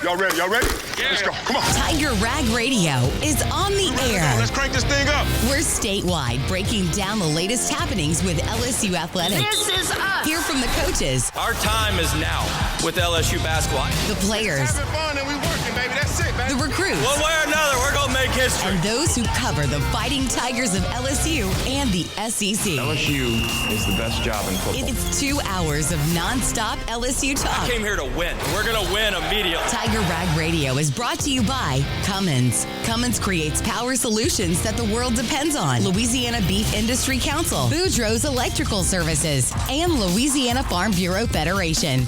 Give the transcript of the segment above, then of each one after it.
Y'all ready? Yeah. Let's go. Come on. Tiger Rag Radio is on the air. Let's crank this thing up. We're statewide, breaking down the latest happenings with LSU athletics. This is us. Hear from the coaches. Our time is now with LSU basketball. The players. Having fun and we working, baby. That's it, man. The recruits. One way or another, we're going to make history. And those who cover the Fighting Tigers of LSU and the SEC. LSU is the best job in football. It's 2 hours of nonstop LSU talk. I came here to win. We're going to win immediately. Tiger Rag Radio is brought to you by Cummins. Cummins creates power solutions that the world depends on. Louisiana Beef Industry Council, Boudreaux's Electrical Services, and Louisiana Farm Bureau Federation.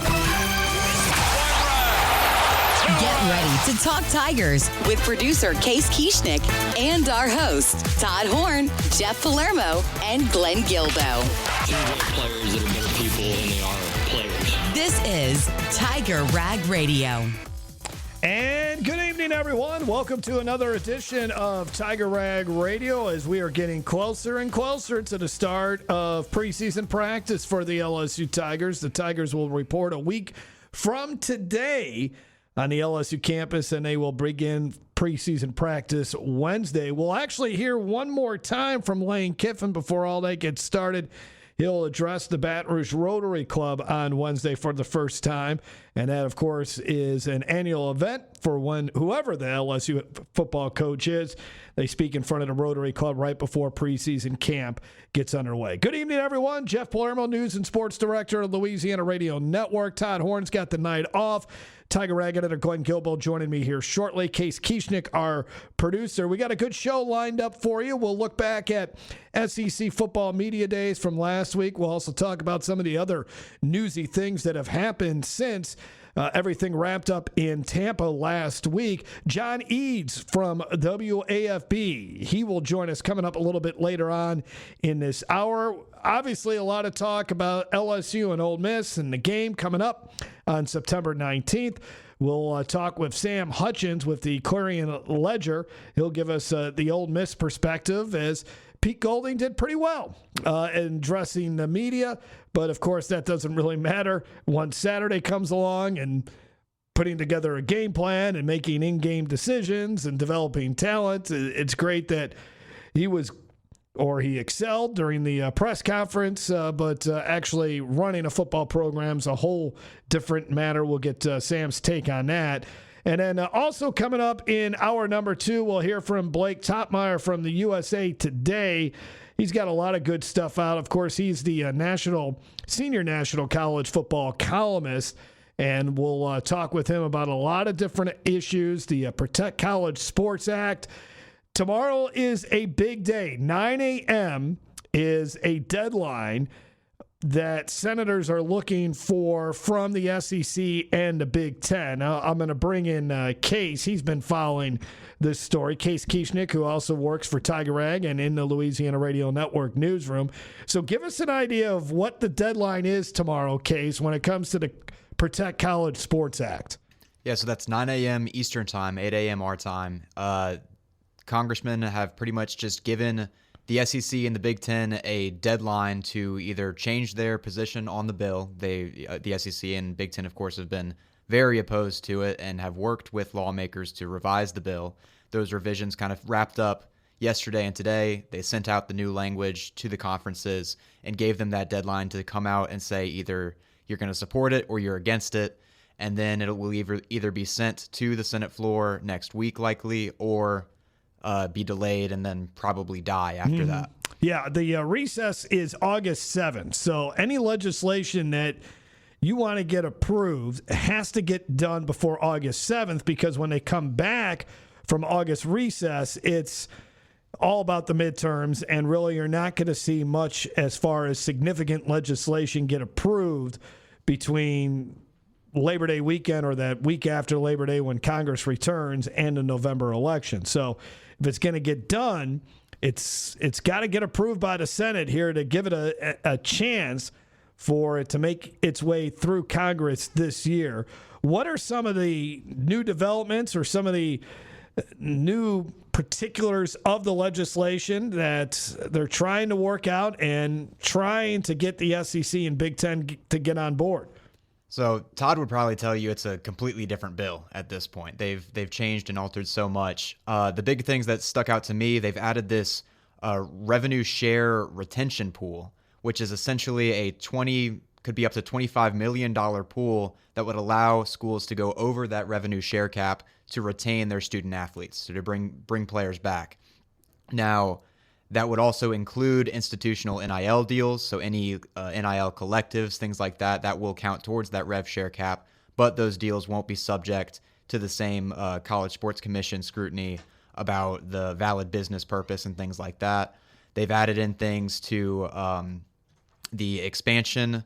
Get ready to talk Tigers with producer Case Kieschnick and our hosts, Todd Horn, Jeff Palermo, and Glenn Gilbo. Players that are better people than they are players. This is Tiger Rag Radio. And good evening, everyone. Welcome to another edition of Tiger Rag Radio as we are getting closer and closer to the start of preseason practice for the LSU Tigers. The Tigers will report a week from today on the LSU campus, and they will begin preseason practice Wednesday. We'll actually hear one more time from Lane Kiffin before all that gets started. He'll address the Baton Rouge Rotary Club on Wednesday for the first time, and that, of course, is an annual event for whoever the LSU football coach is. They speak in front of the Rotary Club right before preseason camp gets underway. Good evening, everyone. Jeff Palermo, News and Sports Director of Louisiana Radio Network. Todd Horn's got the night off. Tiger Rag editor Glenn Gilbo joining me here shortly. Case Kieschnick, our producer. We got a good show lined up for you. We'll look back at SEC football media days from last week. We'll also talk about some of the other newsy things that have happened since everything wrapped up in Tampa last week. John Eades from WAFB. He will join us coming up a little bit later on in this hour. Obviously, a lot of talk about LSU and Ole Miss and the game coming up on September 19th. We'll talk with Sam Hutchins with the Clarion Ledger. He'll give us the Ole Miss perspective as Pete Golding did pretty well in addressing the media. But, of course, that doesn't really matter once Saturday comes along and putting together a game plan and making in-game decisions and developing talent. It's great that he excelled during the press conference, but actually running a football program is a whole different matter. We'll get Sam's take on that. And then also coming up in hour number 2, we'll hear from Blake Topmeyer from the USA Today. He's got a lot of good stuff out. Of course, he's the senior national college football columnist, and we'll talk with him about a lot of different issues, the Protect College Sports Act. Tomorrow is a big day. 9 a.m. is a deadline that senators are looking for from the SEC and the Big Ten. Now, I'm going to bring in Case. He's been following this story. Case Kieschnick, who also works for Tiger Rag and in the Louisiana Radio Network newsroom. So give us an idea of what the deadline is tomorrow, Case, when it comes to the Protect College Sports Act. Yeah, so that's 9 a.m. Eastern Time, 8 a.m. our time. Congressmen have pretty much just given the SEC and the Big Ten a deadline to either change their position on the bill. The SEC and Big Ten, of course, have been very opposed to it and have worked with lawmakers to revise the bill. Those revisions kind of wrapped up yesterday and today. They sent out the new language to the conferences and gave them that deadline to come out and say either you're going to support it or you're against it. And then it will either be sent to the Senate floor next week likely or be delayed and then probably die after that. Yeah, the recess is August 7th. So any legislation that you want to get approved has to get done before August 7th, because when they come back from August recess, it's all about the midterms, and really you're not going to see much as far as significant legislation get approved between Labor Day weekend or that week after Labor Day when Congress returns and the November election. So if it's going to get done, it's got to get approved by the Senate here to give it a chance for it to make its way through Congress this year. What are some of the new developments or some of the new particulars of the legislation that they're trying to work out and trying to get the SEC and Big Ten to get on board? So Todd would probably tell you it's a completely different bill at this point. They've changed and altered so much. The big things that stuck out to me, they've added this revenue share retention pool, which is essentially could be up to $25 million pool that would allow schools to go over that revenue share cap to retain their student athletes, so to bring players back. Now, that would also include institutional NIL deals, so any NIL collectives, things like that will count towards that rev share cap, but those deals won't be subject to the same College Sports Commission scrutiny about the valid business purpose and things like that. They've added in things to the expansion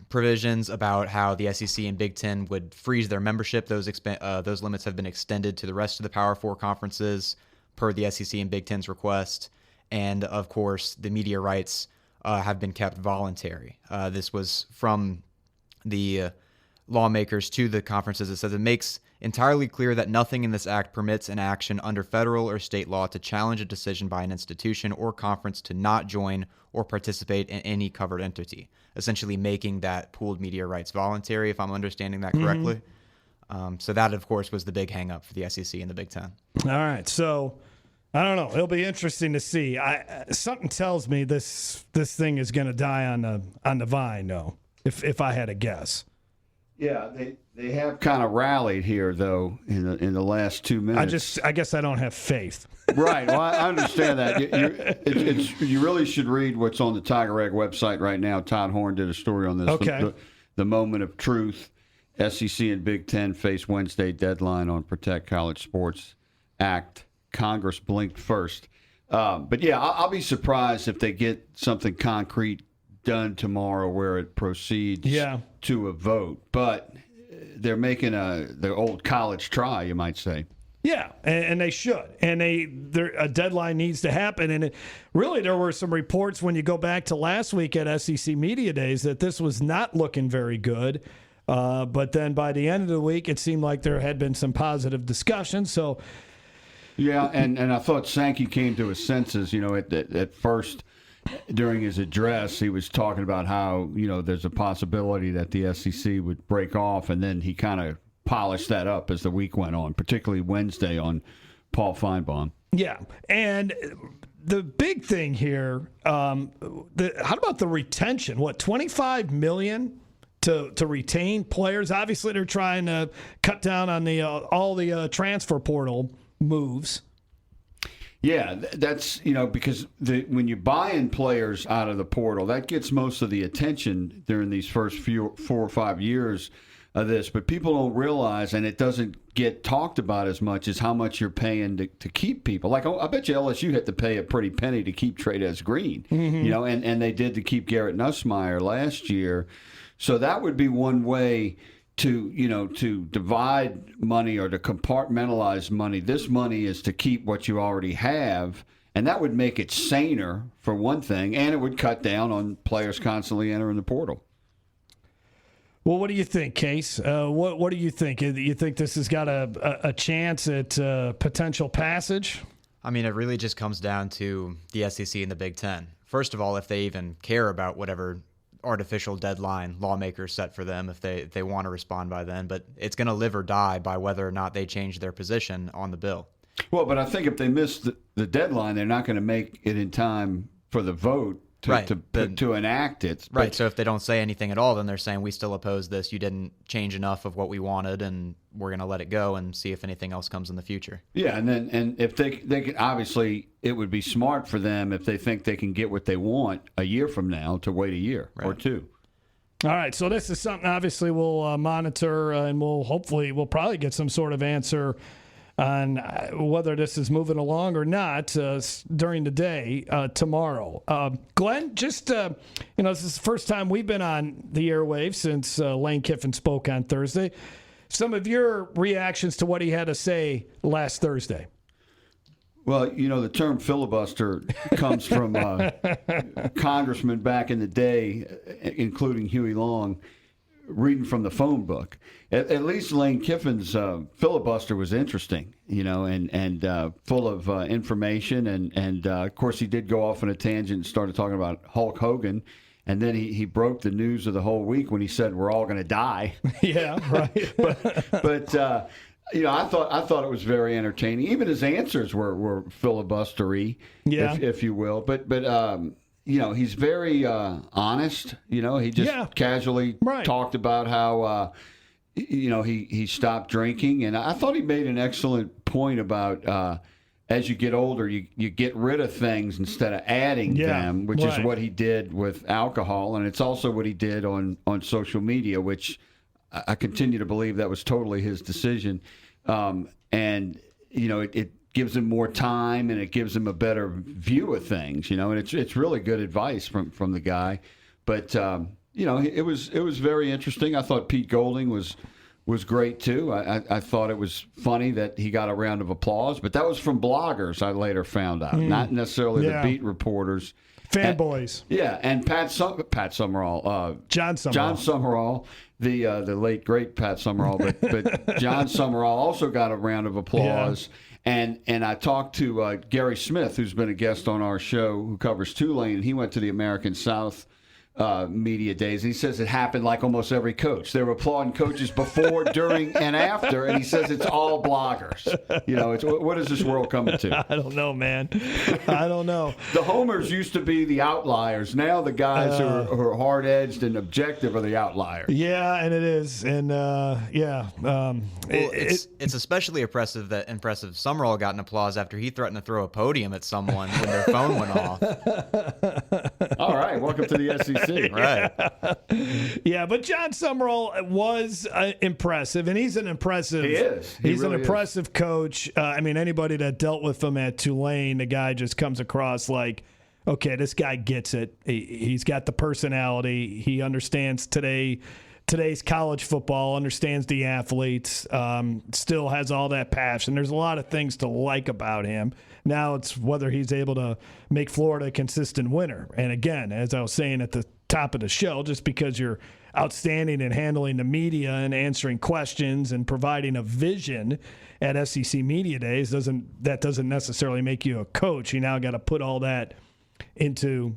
provisions about how the SEC and Big Ten would freeze their membership. Those limits have been extended to the rest of the Power Four conferences per the SEC and Big Ten's request. And, of course, the media rights have been kept voluntary. This was from the lawmakers to the conferences. It says it makes entirely clear that nothing in this act permits an action under federal or state law to challenge a decision by an institution or conference to not join or participate in any covered entity, essentially making that pooled media rights voluntary, if I'm understanding that correctly. So that, of course, was the big hang-up for the SEC and the Big Ten. All right, so I don't know. It'll be interesting to see. Something tells me this thing is going to die on the vine, though, if I had to guess. Yeah, they have kind of rallied here, though, in the last 2 minutes. I guess I don't have faith. Right. Well, I understand that. You really should read what's on the Tiger Rag website right now. Todd Horn did a story on this. Okay. The moment of truth. SEC and Big Ten face Wednesday deadline on Protect College Sports Act. Congress blinked first. But, yeah, I'll be surprised if they get something concrete done tomorrow where it proceeds to a vote. But they're making the old college try, you might say. Yeah, and they should. And a deadline needs to happen. And really, there were some reports when you go back to last week at SEC Media Days that this was not looking very good. But then by the end of the week, it seemed like there had been some positive discussion. So, yeah, and I thought Sankey came to his senses. At first during his address, he was talking about how there's a possibility that the SEC would break off, and then he kind of polished that up as the week went on, particularly Wednesday on Paul Feinbaum. Yeah, and the big thing here, how about the retention? What, $25 million? To retain players. Obviously, they're trying to cut down on all the transfer portal moves. Yeah, that's because when you buy in players out of the portal, that gets most of the attention during these first 4 or 5 years of this. But people don't realize, and it doesn't get talked about as much, as how much you're paying to keep people. Like, I bet you LSU had to pay a pretty penny to keep Trey'Dez Green, and they did to keep Garrett Nussmeier last year. So that would be one way to divide money or to compartmentalize money. This money is to keep what you already have, and that would make it saner for one thing, and it would cut down on players constantly entering the portal. Well, what do you think, Case? What do you think? You think this has got a chance at potential passage? I mean, it really just comes down to the SEC and the Big Ten. First of all, if they even care about whatever artificial deadline lawmakers set for them, if they want to respond by then, but it's going to live or die by whether or not they change their position on the bill. Well, but I think if they miss the deadline, they're not going to make it in time for the vote to enact it. Right. So if they don't say anything at all, then they're saying we still oppose this. You didn't change enough of what we wanted, and we're going to let it go and see if anything else comes in the future. Yeah, and if they can, obviously it would be smart for them if they think they can get what they want a year from now to wait a year or two. All right, so this is something obviously we'll monitor, and we'll probably get some sort of answer on whether this is moving along or not during the day tomorrow. Glenn, just, this is the first time we've been on the airwaves since Lane Kiffin spoke on Thursday. Some of your reactions to what he had to say last Thursday. Well, the term filibuster comes from congressmen back in the day, including Huey Long, reading from the phone book. At least Lane Kiffin's filibuster was interesting, and full of information. And of course, he did go off on a tangent and started talking about Hulk Hogan. And then he broke the news of the whole week when he said we're all going to die. Yeah, right. but I thought it was very entertaining. Even his answers were filibustery, if you will. But he's very honest. He just casually talked about how he stopped drinking, and I thought he made an excellent point about. As you get older, you get rid of things instead of adding them, which is what he did with alcohol. And it's also what he did on social media, which I continue to believe that was totally his decision. It gives him more time and it gives him a better view of things, and it's really good advice from the guy. But, it was very interesting. I thought Pete Golding was great too. I thought it was funny that he got a round of applause, but that was from bloggers. I later found out, not necessarily the beat reporters, fanboys. And Pat Summerall, John Summerall, the late great Pat Summerall, but John Summerall also got a round of applause. Yeah. And I talked to Gary Smith, who's been a guest on our show, who covers Tulane, and he went to the American South media days, and he says it happened like almost every coach. They were applauding coaches before, during, and after, and he says it's all bloggers. What is this world coming to? I don't know, man. I don't know. The homers used to be the outliers. Now the guys who are hard-edged and objective are the outliers. Yeah, and it is, and it's especially impressive. Summerall got an applause after he threatened to throw a podium at someone when their phone went off. All right, welcome to the SEC. Right. Yeah, but John Summerall was impressive, and he's an impressive. He is. He's really an impressive coach. Anybody that dealt with him at Tulane, the guy just comes across like, okay, this guy gets it. He's got the personality. He understands today's college football, understands the athletes, still has all that passion. There's a lot of things to like about him. Now it's whether he's able to make Florida a consistent winner. And again, as I was saying at the top of the show, just because you're outstanding in handling the media and answering questions and providing a vision at SEC Media Days doesn't necessarily make you a coach. You now got to put all that into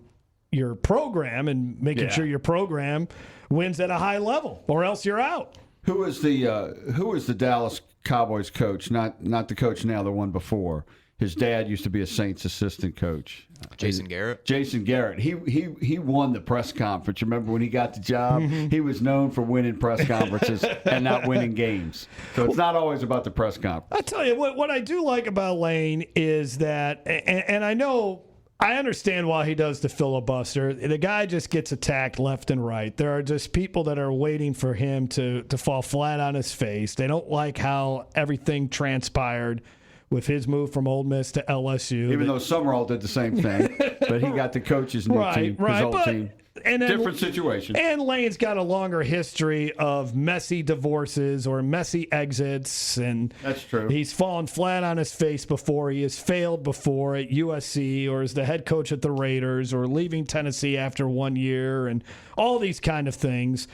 your program and making sure your program wins at a high level, or else you're out. Who was the Dallas Cowboys coach? Not the coach now, the one before. His dad used to be a Saints assistant coach. Jason Garrett. Jason Garrett. He won the press conference. Remember when he got the job? Mm-hmm. He was known for winning press conferences and not winning games. So it's not always about the press conference. I tell you what I do like about Lane is that, and I understand why he does the filibuster. The guy just gets attacked left and right. There are just people that are waiting for him to fall flat on his face. They don't like how everything transpired with his move from Ole Miss to LSU. Even though Summerall did the same thing, but he got to coach his new team, his old team. And then, different situation. And Lane's got a longer history of messy divorces or messy exits. And that's true. He's fallen flat on his face before. He has failed before at USC or as the head coach at the Raiders or leaving Tennessee after 1 year and all these kind of things.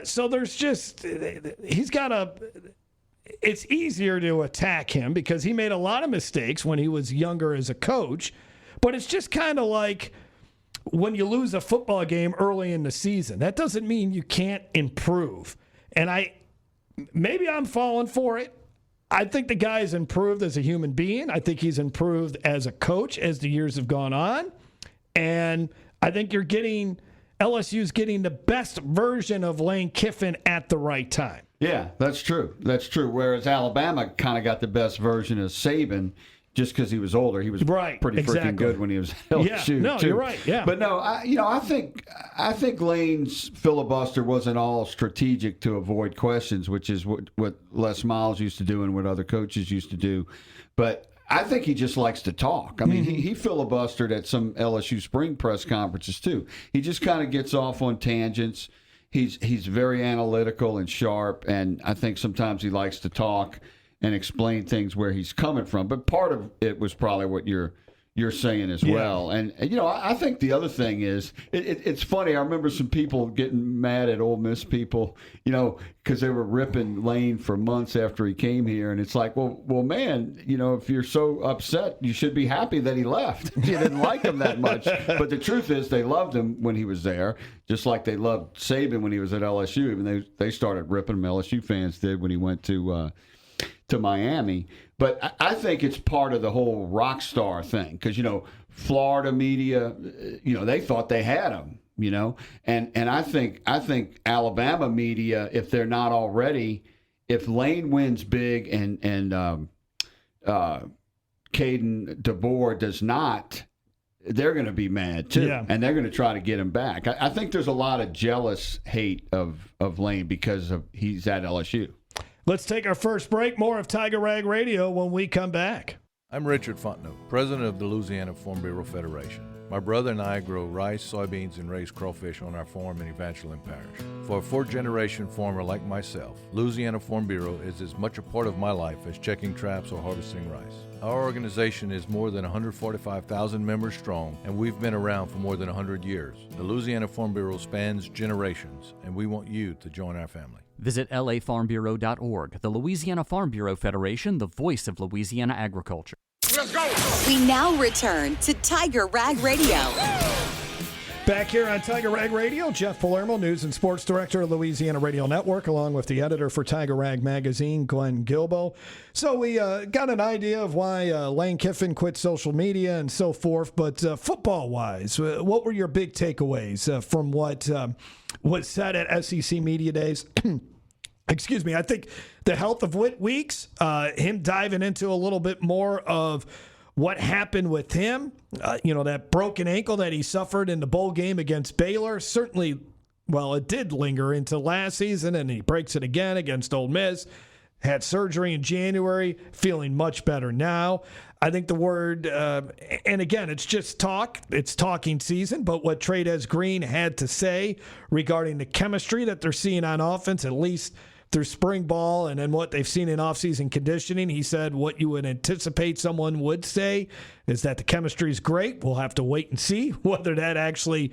So there's just – he's got a – it's easier to attack him because he made a lot of mistakes when he was younger as a coach. But it's just kind of like – when you lose a football game early in the season, that doesn't mean you can't improve. And maybe I'm falling for it. I think the guy has improved as a human being. I think he's improved as a coach as the years have gone on. And I think LSU's getting the best version of Lane Kiffin at the right time. Yeah, that's true. That's true. Whereas Alabama kind of got the best version of Saban just because he was older. He was pretty freaking good when he was at LSU. Yeah, no, too. You're right. Yeah, but no, I think Lane's filibuster wasn't all strategic to avoid questions, which is what Les Miles used to do and what other coaches used to do. But I think he just likes to talk. I mean, he filibustered at some LSU spring press conferences too. He just kind of gets off on tangents. He's very analytical and sharp, and I think sometimes he likes to talk and explain things where he's coming from. But part of it was probably what you're you're saying as well. And I think the other thing is it's funny. I remember some people getting mad at Ole Miss people, because they were ripping Lane for months after he came here, and it's like, well, man, if you're so upset, you should be happy that he left. You didn't like him that much, but the truth is they loved him when he was there, just like they loved Saban when he was at LSU. Even they started ripping him. LSU fans did when he went to Miami. But I think it's part of the whole rock star thing because, Florida media, they thought they had him, and I think Alabama media, if they're not already, if Lane wins big and Caden DeBoer does not, they're going to be mad too, and they're going to try to get him back. I think there's a lot of jealous hate of Lane because he's at LSU. Let's take our first break. More of Tiger Rag Radio when we come back. I'm Richard Fontenot, president of the Louisiana Farm Bureau Federation. My brother and I grow rice, soybeans, and raise crawfish on our farm in Evangeline Parish. For a fourth-generation farmer like myself, Louisiana Farm Bureau is as much a part of my life as checking traps or harvesting rice. Our organization is more than 145,000 members strong, and we've been around for more than 100 years. The Louisiana Farm Bureau spans generations, and we want you to join our family. Visit lafarmbureau.org. The Louisiana Farm Bureau Federation, the voice of Louisiana agriculture. Let's go. We now return to Tiger Rag Radio. Back here on Tiger Rag Radio, Jeff Palermo, News and Sports Director of Louisiana Radio Network, along with the editor for Tiger Rag Magazine, Glenn Gilbo. So we got an idea of why Lane Kiffin quit social media and so forth, but football-wise, what were your big takeaways from what was said at SEC Media Days? Excuse me. I think the health of Weeks, him diving into a little bit more of what happened with him, that broken ankle that he suffered in the bowl game against Baylor, certainly, it did linger into last season, and he breaks it again against Ole Miss. Had surgery in January, feeling much better now. I think the word, and again, it's just talk. It's talking season, but what Trades Green had to say regarding the chemistry that they're seeing on offense, at least through spring ball and then what they've seen in offseason conditioning, he said what you would anticipate someone would say is that the chemistry is great. We'll have to wait and see whether that actually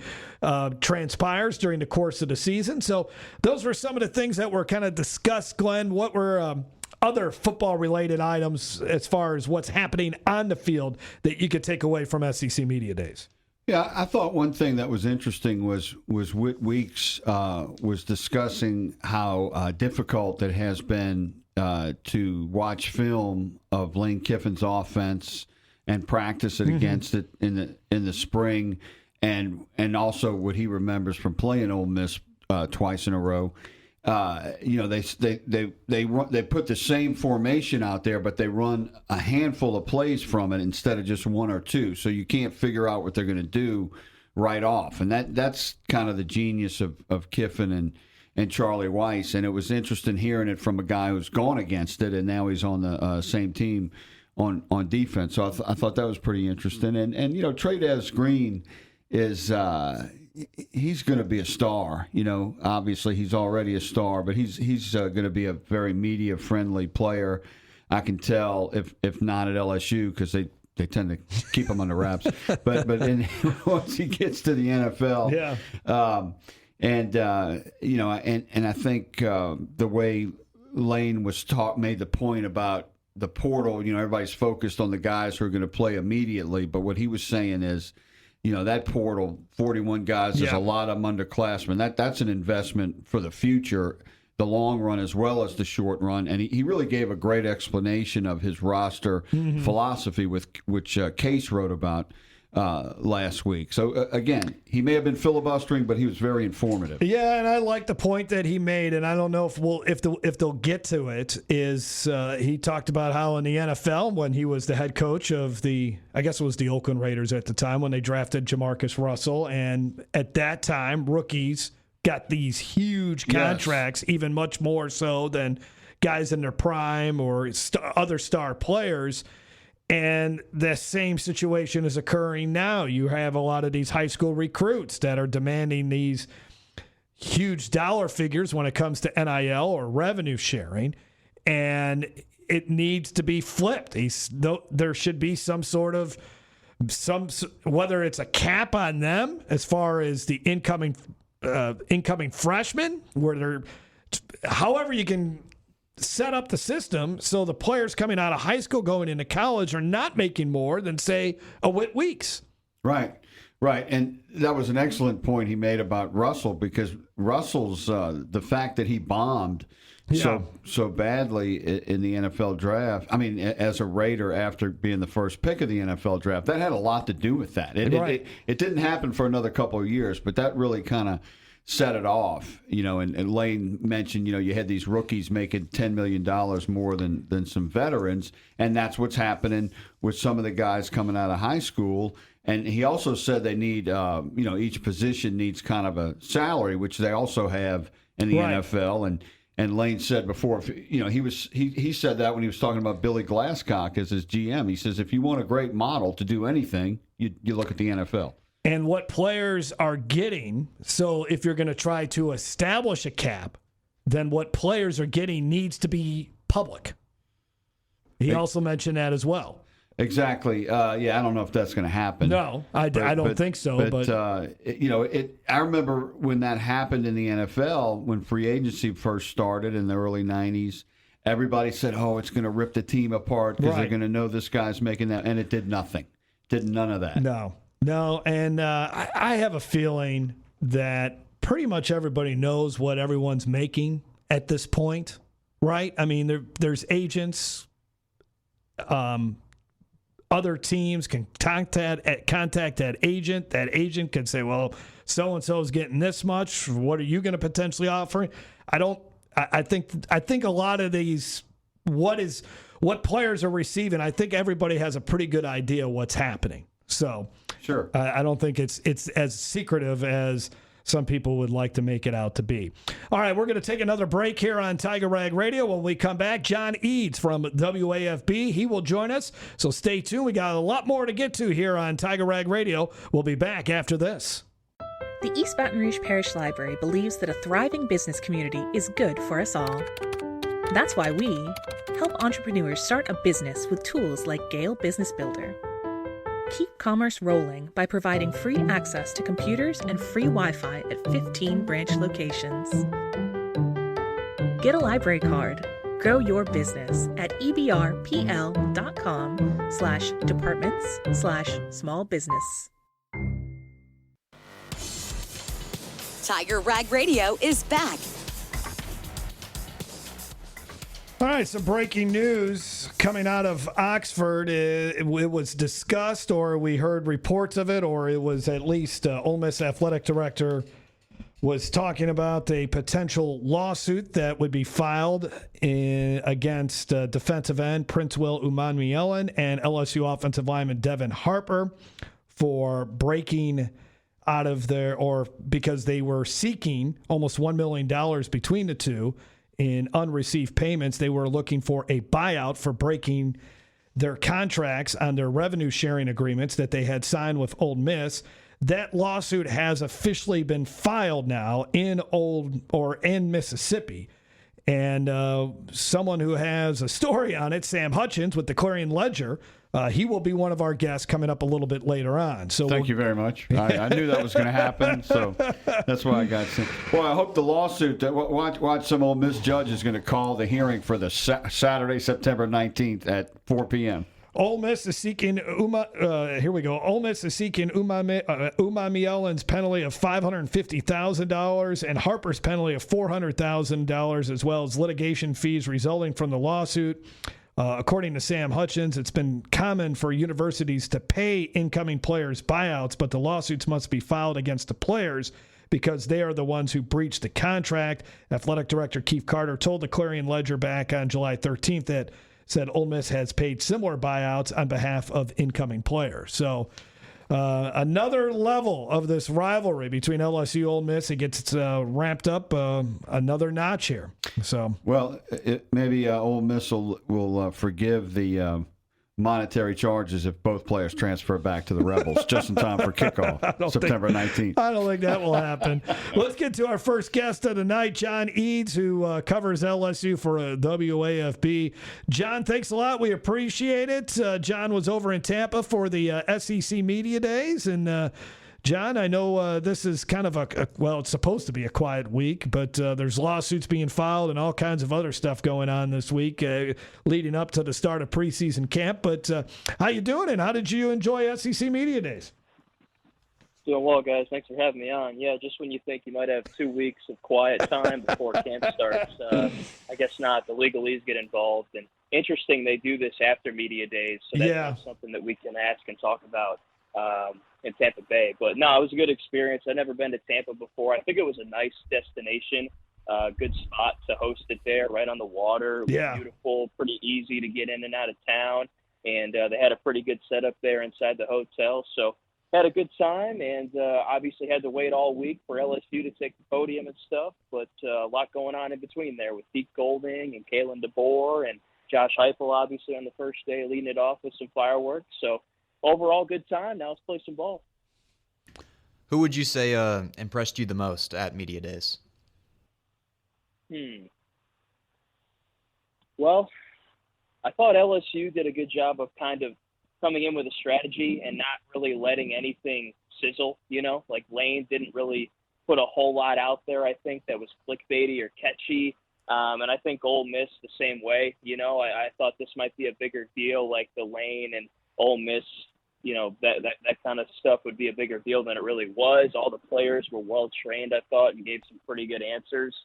transpires during the course of the season. So those were some of the things that were kind of discussed, Glenn. What were other football-related items as far as what's happening on the field that you could take away from SEC Media Days? Yeah, I thought one thing that was interesting was Weeks was discussing how difficult it has been to watch film of Lane Kiffin's offense and practice it against it in the spring, and also what he remembers from playing Ole Miss twice in a row. They put the same formation out there, but they run a handful of plays from it instead of just one or two. So you can't figure out what they're going to do right off. And that's kind of the genius of Kiffin and Charlie Weiss. And it was interesting hearing it from a guy who's gone against it, and now he's on the same team on defense. So I thought that was pretty interesting. And Trades Green is he's going to be a star. Obviously he's already a star, but he's going to be a very media friendly player. I can tell if not at LSU because they tend to keep him under wraps. but once he gets to the NFL, and I think the way Lane was made the point about the portal. Everybody's focused on the guys who are going to play immediately, but what he was saying is, that portal, 41 guys, there's a lot of them underclassmen. That's an investment for the future, the long run as well as the short run. And he really gave a great explanation of his roster philosophy, which Case wrote about last week. So, again, he may have been filibustering, but he was very informative. Yeah, and I like the point that he made, and I don't know if they'll get to it, is he talked about how in the NFL, when he was the head coach of I guess it was the Oakland Raiders at the time, when they drafted Jamarcus Russell, and at that time, rookies got these huge contracts, even much more so than guys in their prime or other star players. And the same situation is occurring now. You have a lot of these high school recruits that are demanding these huge dollar figures when it comes to NIL or revenue sharing, and it needs to be flipped. There should be some sort of whether it's a cap on them as far as the incoming freshmen, however you can set up the system so the players coming out of high school going into college are not making more than, say, a Whit Weeks. Right. And that was an excellent point he made about Russell, because Russell's the fact that he bombed so badly in the NFL draft. I mean, as a Raider after being the first pick of the NFL draft, that had a lot to do with that. It didn't happen for another couple of years, but that really kind of set it off. And Lane mentioned, you had these rookies making $10 million more than some veterans, and that's what's happening with some of the guys coming out of high school. And he also said they need, each position needs kind of a salary, which they also have in the NFL. And Lane said before, he said that when he was talking about Billy Glasscock as his GM. He says, if you want a great model to do anything, you look at the NFL. And what players are getting. So if you're going to try to establish a cap, then what players are getting needs to be public. He also mentioned that as well. Exactly. I don't know if that's going to happen. No, I don't think so. But I remember when that happened in the NFL, when free agency first started in the early 90s, everybody said, oh, it's going to rip the team apart because they're going to know this guy's making that. And it did nothing. Did none of that. No. And I have a feeling that pretty much everybody knows what everyone's making at this point, right? I mean, there's agents. Other teams can contact that agent. That agent can say, well, so-and-so is getting this much. What are you going to potentially offer? I think a lot of these, what players are receiving, I think everybody has a pretty good idea what's happening. So sure. I don't think it's as secretive as some people would like to make it out to be. All right, we're going to take another break here on Tiger Rag Radio. When we come back, John Eades from WAFB, he will join us. So stay tuned. We got a lot more to get to here on Tiger Rag Radio. We'll be back after this. The East Baton Rouge Parish Library believes that a thriving business community is good for us all. That's why we help entrepreneurs start a business with tools like Gale Business Builder. Keep commerce rolling by providing free access to computers and free Wi-Fi at 15 branch locations. Get a library card. Grow your business at ebrpl.com/departments/small business. Tiger Rag Radio is back. All right, some breaking news coming out of Oxford. It was discussed, or we heard reports of it, or it was at least Ole Miss athletic director was talking about a potential lawsuit that would be filed against defensive end Prince Will Umanmielen and LSU offensive lineman Devin Harper for breaking out of because they were seeking almost $1 million between the two in unreceived payments. They were looking for a buyout for breaking their contracts on their revenue sharing agreements that they had signed with Ole Miss. That lawsuit has officially been filed now in Mississippi. And someone who has a story on it, Sam Hutchins with the Clarion Ledger, he will be one of our guests coming up a little bit later on. So thank you very much. I knew that was going to happen, so that's why I got sent. Well, I hope the lawsuit, watch some Ole Miss judge is going to call the hearing for the Saturday, September 19th at 4 p.m. Ole Miss is seeking Ole Miss is seeking Umanmielen's penalty of $550,000 and Harper's penalty of $400,000, as well as litigation fees resulting from the lawsuit. According to Sam Hutchins, it's been common for universities to pay incoming players buyouts, but the lawsuits must be filed against the players because they are the ones who breached the contract. Athletic Director Keith Carter told the Clarion Ledger back on July 13th that said Ole Miss has paid similar buyouts on behalf of incoming players. So another level of this rivalry between LSU and Ole Miss, it gets ramped up another notch here. So maybe Ole Miss will forgive the monetary charges if both players transfer back to the Rebels just in time for kickoff, September 19th. I don't think that will happen. Let's get to our first guest of the night, John Eades, who covers LSU for WAFB. John, thanks a lot. We appreciate it. John was over in Tampa for the SEC Media Days, and John, I know this is kind of it's supposed to be a quiet week, but there's lawsuits being filed and all kinds of other stuff going on this week leading up to the start of preseason camp. But how you doing, and how did you enjoy SEC Media Days? Doing well, guys. Thanks for having me on. Yeah, just when you think you might have 2 weeks of quiet time before camp starts, I guess not. The legalese get involved. And interesting, they do this after Media Days, so that's something that we can ask and talk about in Tampa Bay. But no, it was a good experience. I'd never been to Tampa before. I think it was a nice destination, good spot to host it there, right on the water. It was beautiful, pretty easy to get in and out of town. And they had a pretty good setup there inside the hotel. So had a good time, and obviously had to wait all week for LSU to take the podium and stuff. But a lot going on in between there with Pete Golding and Kalen DeBoer and Josh Heupel, obviously, on the first day, leading it off with some fireworks. So overall, good time. Now let's play some ball. Who would you say impressed you the most at Media Days? Well, I thought LSU did a good job of kind of coming in with a strategy and not really letting anything sizzle, like Lane didn't really put a whole lot out there, I think, that was clickbaity or catchy. And I think Ole Miss the same way. I thought this might be a bigger deal, like the Lane and Ole Miss, that kind of stuff would be a bigger deal than it really was. All the players were well trained, I thought, and gave some pretty good answers.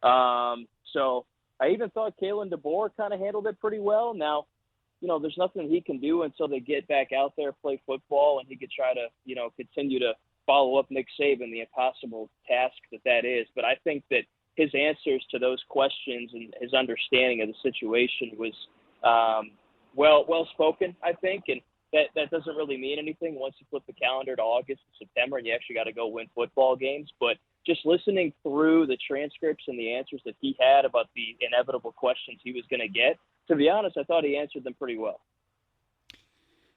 So I even thought Kalen DeBoer kind of handled it pretty well. Now, there's nothing he can do until they get back out there, play football, and he could try to, continue to follow up Nick Saban, the impossible task that is. But I think that his answers to those questions and his understanding of the situation was well spoken, I think, and that doesn't really mean anything once you flip the calendar to August and September and you actually got to go win football games. But just listening through the transcripts and the answers that he had about the inevitable questions he was going to get, to be honest, I thought he answered them pretty well.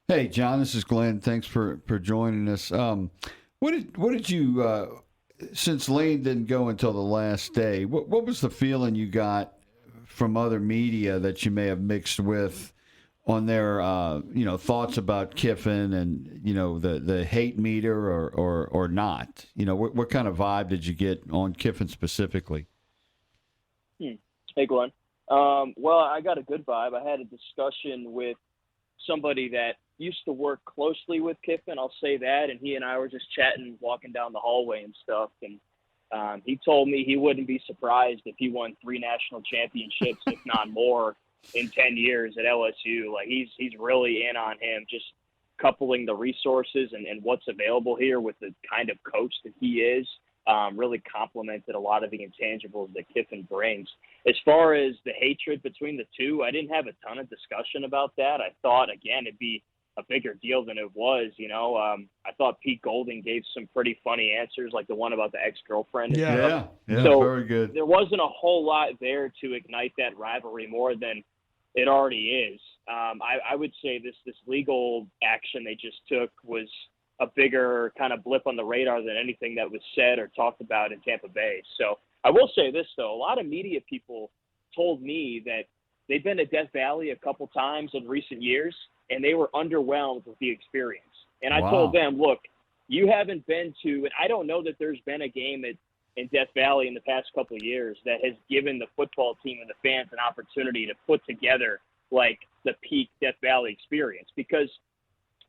Hey, John, this is Glenn. Thanks for joining us. What did you since Lane didn't go until the last day, what was the feeling you got from other media that you may have mixed with on their thoughts about Kiffin and the hate meter or not? What kind of vibe did you get on Kiffin specifically? Hey, Glenn. Well, I got a good vibe. I had a discussion with somebody that used to work closely with Kiffin, I'll say that, and he and I were just chatting, walking down the hallway and stuff, and he told me he wouldn't be surprised if he won 3 national championships, if not more, in 10 years at LSU. Like, he's really in on him, just coupling the resources and what's available here with the kind of coach that he is. Really complemented a lot of the intangibles that Kiffin brings. As far as the hatred between the two, I didn't have a ton of discussion about that. I thought, again, it'd be a bigger deal than it was. I thought Pete Golding gave some pretty funny answers, like the one about the ex-girlfriend. Yeah, so very good. There wasn't a whole lot there to ignite that rivalry more than it already is. I would say this legal action they just took was a bigger kind of blip on the radar than anything that was said or talked about in Tampa Bay. So I will say this, though. A lot of media people told me that they've been to Death Valley a couple times in recent years, and they were underwhelmed with the experience. And I told them, look, you haven't been to, and I don't know that there's been a game in Death Valley in the past couple of years that has given the football team and the fans an opportunity to put together like the peak Death Valley experience. Because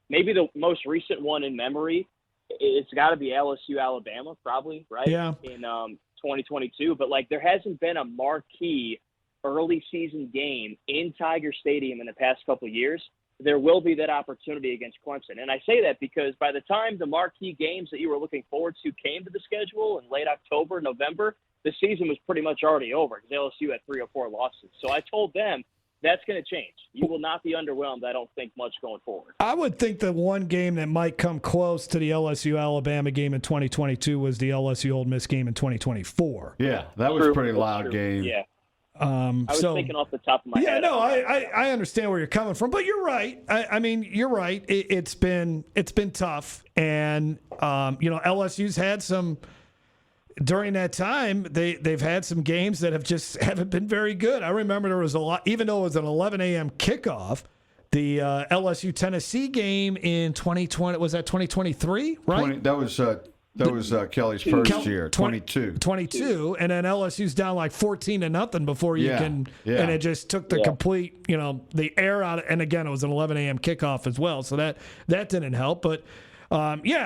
maybe the most recent one in memory, it's got to be LSU, Alabama, probably, right? Yeah. In 2022. But, like, there hasn't been a marquee early season game in Tiger Stadium in the past couple of years. There will be that opportunity against Clemson. And I say that because by the time the marquee games that you were looking forward to came to the schedule in late October, November, the season was pretty much already over because LSU had 3 or 4 losses. So I told them, that's going to change. You will not be underwhelmed, I don't think, much going forward. I would think the one game that might come close to the LSU-Alabama game in 2022 was the LSU-Ole Miss game in 2024. Yeah, that was a pretty loud game. Yeah. I was thinking off the top of my head. Yeah, no, I understand where you're coming from, but you're right. I mean, you're right. It's been tough, and LSU's had some during that time. They've had some games that haven't been very good. I remember there was a lot, even though it was an 11 a.m. kickoff. The LSU Tennessee game in 2020 was that 2023, right? That was Kelly's first year, 22. 22, and then LSU's down like 14-0 before you can, and it just took the complete, the air out. And again, it was an 11 a.m. kickoff as well, so that didn't help. But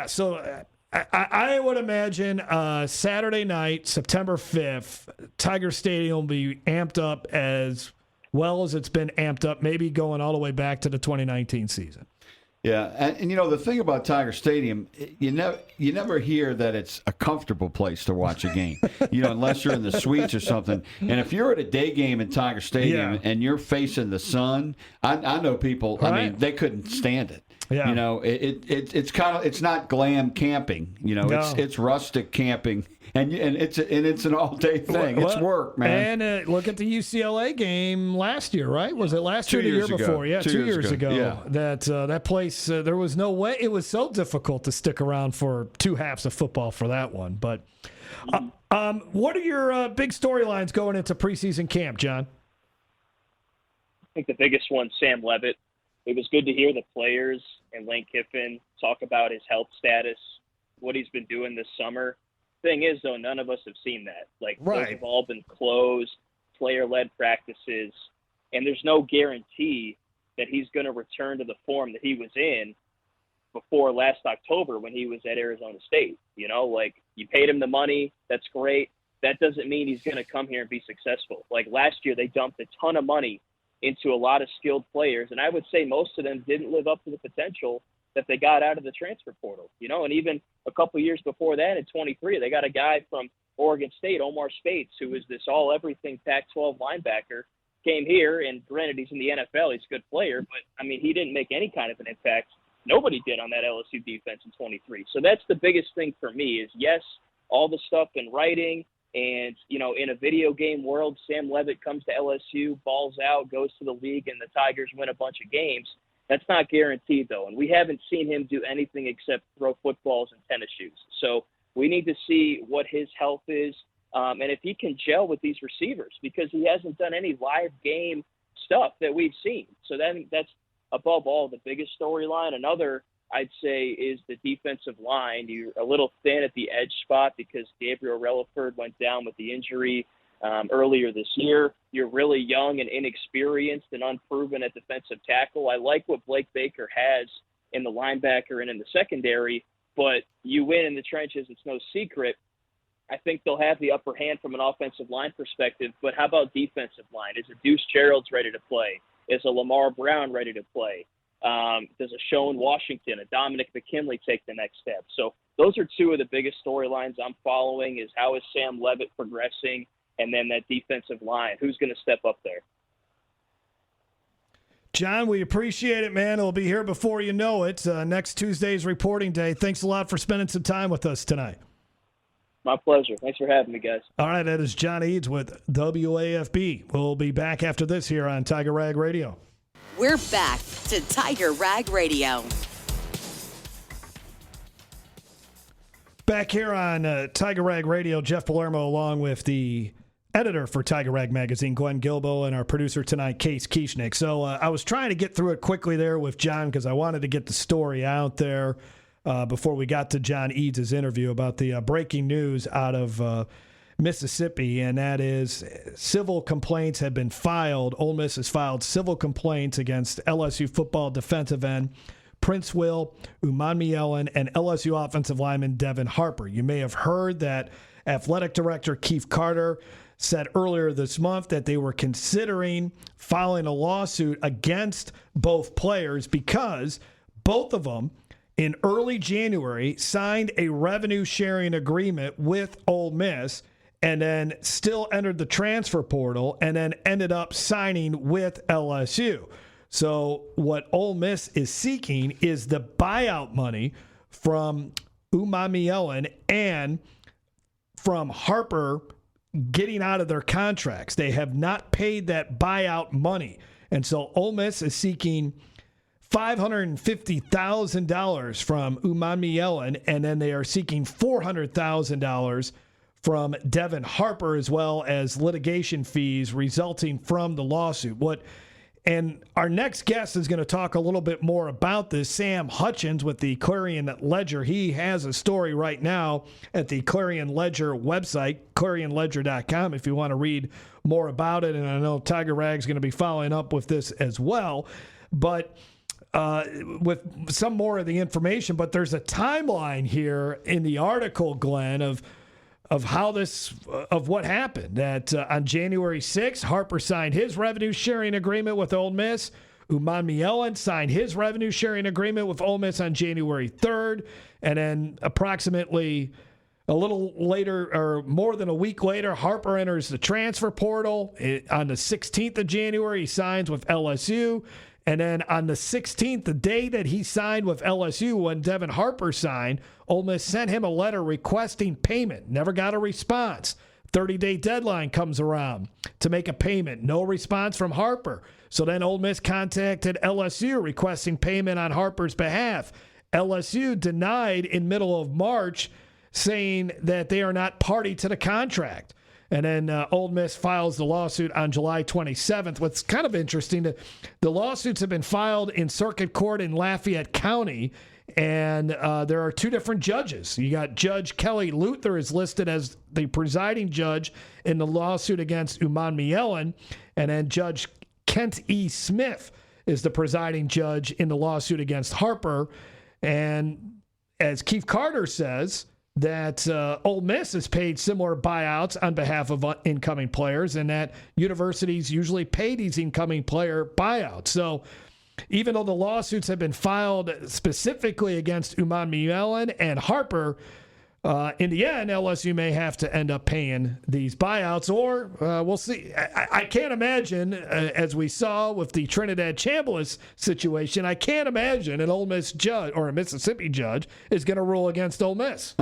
so I would imagine Saturday night, September 5th, Tiger Stadium will be amped up as well as it's been amped up, maybe going all the way back to the 2019 season. Yeah, and the thing about Tiger Stadium, you never hear that it's a comfortable place to watch a game, unless you're in the suites or something. And if you're at a day game in Tiger Stadium and you're facing the sun, I know people. Right. I mean, they couldn't stand it. Yeah. It's not glam camping. It's rustic camping. And it's an all-day thing. It's work, man. And look at the UCLA game last year, right? Was it last year or the year before? Yeah, 2 years ago. Yeah. That place, there was no way. It was so difficult to stick around for two halves of football for that one. But what are your big storylines going into preseason camp, John? I think the biggest one, Sam Levitt. It was good to hear the players and Lane Kiffin talk about his health status, what he's been doing this summer. Thing is, though, none of us have seen that. Those have all been closed, player-led practices, and there's no guarantee that he's going to return to the form that he was in before last October when he was at Arizona State. You paid him the money, that's great. That doesn't mean he's going to come here and be successful. Last year, they dumped a ton of money into a lot of skilled players, and I would say most of them didn't live up to the potential that they got out of the transfer portal, and even a couple of years before that in 23, they got a guy from Oregon State, Omar Spates, who is this all-everything Pac-12 linebacker, came here, and granted he's in the NFL, he's a good player, but, he didn't make any kind of an impact. Nobody did on that LSU defense in 23. So that's the biggest thing for me is, yes, all the stuff in writing, and, in a video game world, Sam Levitt comes to LSU, balls out, goes to the league, and the Tigers win a bunch of games. That's not guaranteed, though, and we haven't seen him do anything except throw footballs and tennis shoes. So we need to see what his health is and if he can gel with these receivers because he hasn't done any live game stuff that we've seen. So that's, above all, the biggest storyline. Another, I'd say, is the defensive line. You're a little thin at the edge spot because Gabriel Relaford went down with the injury earlier this year. You're really young and inexperienced and unproven at defensive tackle. I like what Blake Baker has in the linebacker and in the secondary, but you win in the trenches, it's no secret. I think they'll have the upper hand from an offensive line perspective, but how about defensive line? Is a Deuce Gerald's ready to play? Is a Lamar Brown ready to play? Does a Shone Washington, a Dominic McKinley take the next step? So those are two of the biggest storylines I'm following is how is Sam Levitt progressing? And then that defensive line, who's going to step up there? John, we appreciate it, man. It'll be here before you know it. Next Tuesday's reporting day. Thanks a lot for spending some time with us tonight. My pleasure. Thanks for having me, guys. All right, that is John Eades with WAFB. We'll be back after this here on Tiger Rag Radio. We're back to Tiger Rag Radio. Back here on Tiger Rag Radio, Jeff Palermo along with the editor for Tiger Rag Magazine, Glenn Gilbo, and our producer tonight, Case Kieschnick. So I was trying to get through it quickly there with John because I wanted to get the story out there before we got to John Eades' interview about the breaking news out of Mississippi, and that is civil complaints have been filed. Ole Miss has filed civil complaints against LSU football defensive end Prince Will, Umanmielen, and LSU offensive lineman Devin Harper. You may have heard that athletic director Keith Carter said earlier this month that they were considering filing a lawsuit against both players because both of them in early January signed a revenue sharing agreement with Ole Miss and then still entered the transfer portal and then ended up signing with LSU. So what Ole Miss is seeking is the buyout money from Umanmielen and from Harper getting out of their contracts. They have not paid that buyout money. And so Ole Miss is seeking $550,000 from Umanmielen, and then they are seeking $400,000 from Devin Harper, as well as litigation fees resulting from the lawsuit. And our next guest is going to talk a little bit more about this. Sam Hutchins with the Clarion Ledger. He has a story right now at the Clarion Ledger website, clarionledger.com, if you want to read more about it. And I know Tiger Rag's going to be following up with this as well. But with some more of the information, but there's a timeline here in the article, Glenn, of what happened. That on January 6th, Harper signed his revenue sharing agreement with Ole Miss. Umanmielen signed his revenue sharing agreement with Ole Miss on January 3rd, and then approximately a little later, or more than a week later, Harper enters the transfer portal. On the 16th of January, he signs with LSU. And then on the 16th, the day that he signed with LSU, when Devin Harper signed, Ole Miss sent him a letter requesting payment. Never got a response. 30-day deadline comes around to make a payment. No response from Harper. So then Ole Miss contacted LSU requesting payment on Harper's behalf. LSU denied in middle of March, saying that they are not party to the contract. And then Ole Miss files the lawsuit on July 27th. What's kind of interesting, the lawsuits have been filed in circuit court in Lafayette County, and there are two different judges. You got Judge Kelly Luther is listed as the presiding judge in the lawsuit against Umanmielen, and then Judge Kent E. Smith is the presiding judge in the lawsuit against Harper. And as Keith Carter says, that Ole Miss has paid similar buyouts on behalf of incoming players, and that universities usually pay these incoming player buyouts. So even though the lawsuits have been filed specifically against Umanmielen and Harper, in the end, LSU may have to end up paying these buyouts, or we'll see. I can't imagine, as we saw with the Trinidad Chambliss situation, I can't imagine an Ole Miss judge or a Mississippi judge is going to rule against Ole Miss.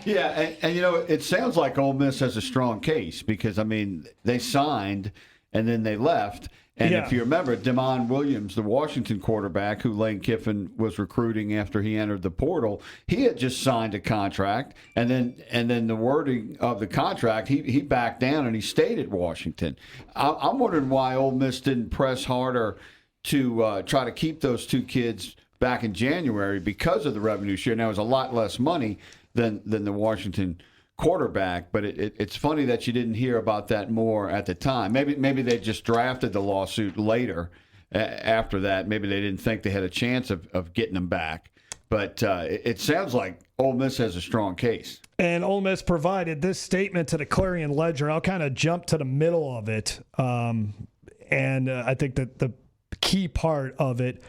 Yeah, and it sounds like Ole Miss has a strong case because, I mean, they signed and then they left. And if you remember, Damon Williams, the Washington quarterback who Lane Kiffin was recruiting after he entered the portal, he had just signed a contract, and then the wording of the contract, he backed down and he stayed at Washington. I'm wondering why Ole Miss didn't press harder to try to keep those two kids back in January because of the revenue share. Now, it was a lot less money than the Washington quarterback, but it's funny that you didn't hear about that more at the time. Maybe they just drafted the lawsuit later after that. Maybe they didn't think they had a chance of getting them back. But it sounds like Ole Miss has a strong case. And Ole Miss provided this statement to the Clarion Ledger. I'll kind of jump to the middle of it. And I think that the key part of it,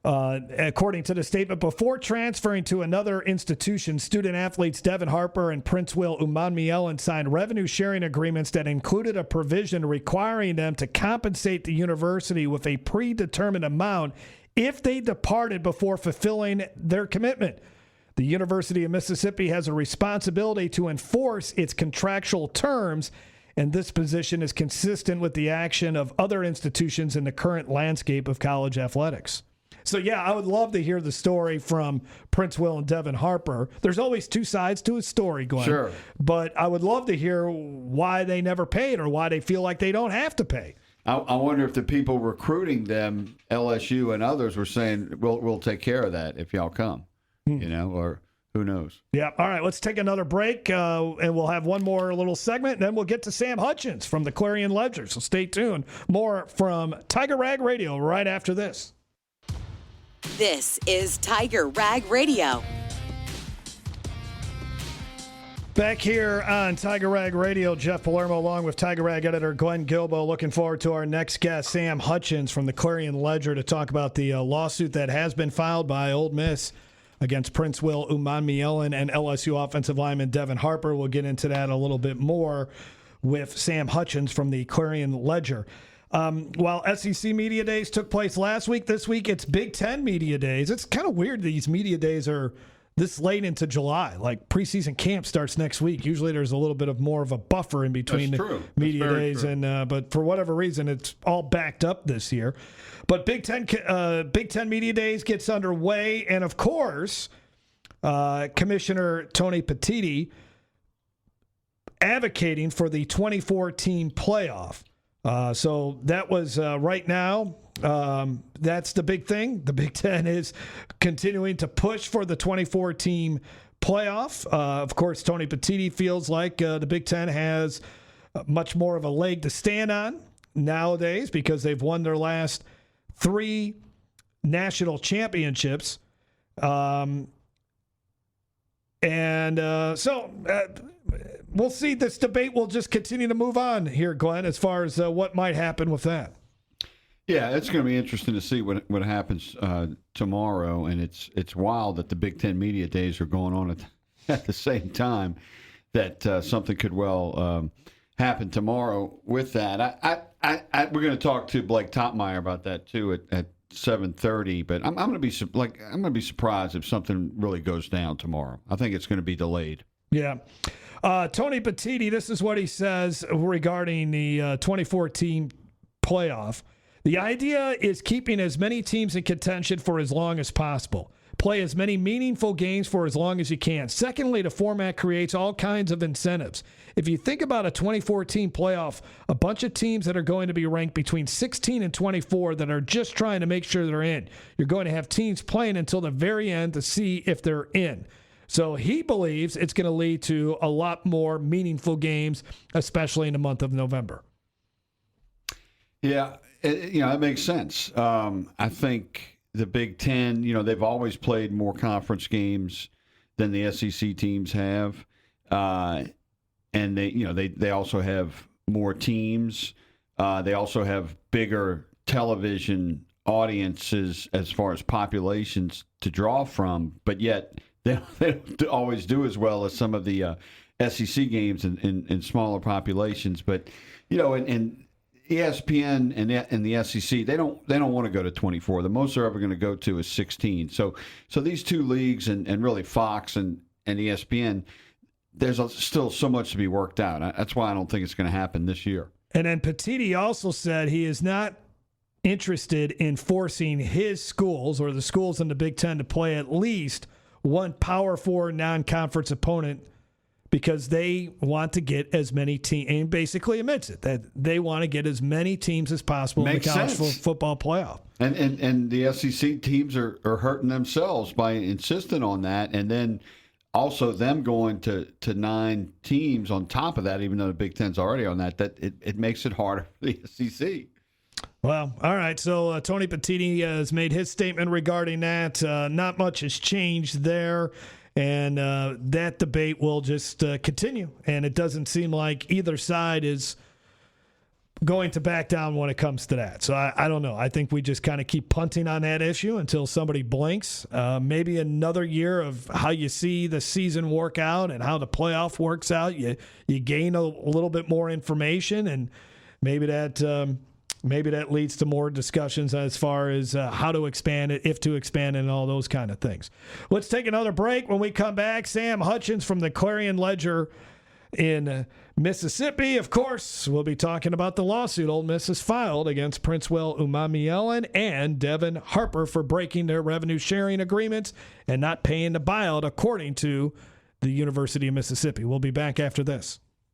according to the statement, before transferring to another institution, student-athletes Devin Harper and Prince Will Umanmielen signed revenue-sharing agreements that included a provision requiring them to compensate the university with a predetermined amount if they departed before fulfilling their commitment. The University of Mississippi has a responsibility to enforce its contractual terms, and this position is consistent with the action of other institutions in the current landscape of college athletics. So, yeah, I would love to hear the story from Prince Will and Devin Harper. There's always two sides to a story, Glenn. Sure. But I would love to hear why they never paid or why they feel like they don't have to pay. I wonder if the people recruiting them, LSU and others, were saying, we'll take care of that if y'all come, or who knows. Yeah. All right, let's take another break, and we'll have one more little segment, and then we'll get to Sam Hutchins from the Clarion Ledger. So stay tuned. More from Tiger Rag Radio right after this. This is Tiger Rag Radio. Back here on Tiger Rag Radio, Jeff Palermo along with Tiger Rag editor Glenn Gilbo. Looking forward to our next guest, Sam Hutchins from the Clarion Ledger, to talk about the lawsuit that has been filed by Ole Miss against Prince Will Umanmielen and LSU offensive lineman Devin Harper. We'll get into that a little bit more with Sam Hutchins from the Clarion Ledger. While SEC Media Days took place last week, this week it's Big Ten Media Days. It's kind of weird these Media Days are this late into July. Like preseason camp starts next week. Usually there's a little bit of more of a buffer in between the media days, and but for whatever reason, it's all backed up this year. But Big Ten Media Days gets underway, and of course, Commissioner Tony Petitti advocating for the 24-team playoff. So that was right now. That's the big thing. The Big Ten is continuing to push for the 24-team playoff. Of course, Tony Petitti feels like the Big Ten has much more of a leg to stand on nowadays because they've won their last 3 national championships. So we'll see. This debate will just continue to move on here, Glenn, as far as what might happen with that. Yeah, it's going to be interesting to see what happens tomorrow, and it's wild that the Big Ten Media Days are going on at the same time. That something could well happen tomorrow with that. We're going to talk to Blake Topmeyer about that too at 7:30. But I'm going to be surprised if something really goes down tomorrow. I think it's going to be delayed. Yeah. Tony Petitti, this is what he says regarding the 24-team playoff. The idea is keeping as many teams in contention for as long as possible. Play as many meaningful games for as long as you can. Secondly, the format creates all kinds of incentives. If you think about a 24-team playoff, a bunch of teams that are going to be ranked between 16 and 24 that are just trying to make sure they're in. You're going to have teams playing until the very end to see if they're in. So he believes it's going to lead to a lot more meaningful games, especially in the month of November. Yeah, it makes sense. I think the Big Ten, they've always played more conference games than the SEC teams have, and they also have more teams. They also have bigger television audiences as far as populations to draw from, but yet they don't always do as well as some of the SEC games in smaller populations. But and ESPN and the SEC, they don't want to go to 24. The most they're ever going to go to is 16. So these two leagues and really Fox and ESPN, there's still so much to be worked out. That's why I don't think it's going to happen this year. And then Petitti also said he is not interested in forcing his schools or the schools in the Big Ten to play at least one Power 4 non-conference opponent because they want to get as many teams, and basically admits it, that they want to get as many teams as possible in the college football playoff. And the SEC teams are hurting themselves by insisting on that, and then also them going to 9 teams on top of that, even though the Big Ten's already on that it makes it harder for the SEC. Well, all right. So Tony Petitti has made his statement regarding that. Not much has changed there. And that debate will just continue. And it doesn't seem like either side is going to back down when it comes to that. So I don't know. I think we just kind of keep punting on that issue until somebody blinks. Maybe another year of how you see the season work out and how the playoff works out. You gain a little bit more information, and maybe that leads to more discussions as far as how to expand it, if to expand it, and all those kind of things. Let's take another break. When we come back, Sam Hutchins from the Clarion Ledger in Mississippi. Of course, we'll be talking about the lawsuit Ole Miss has filed against Princewell Umamielen and Devin Harper for breaking their revenue sharing agreements and not paying the buyout according to the University of Mississippi. We'll be back after this.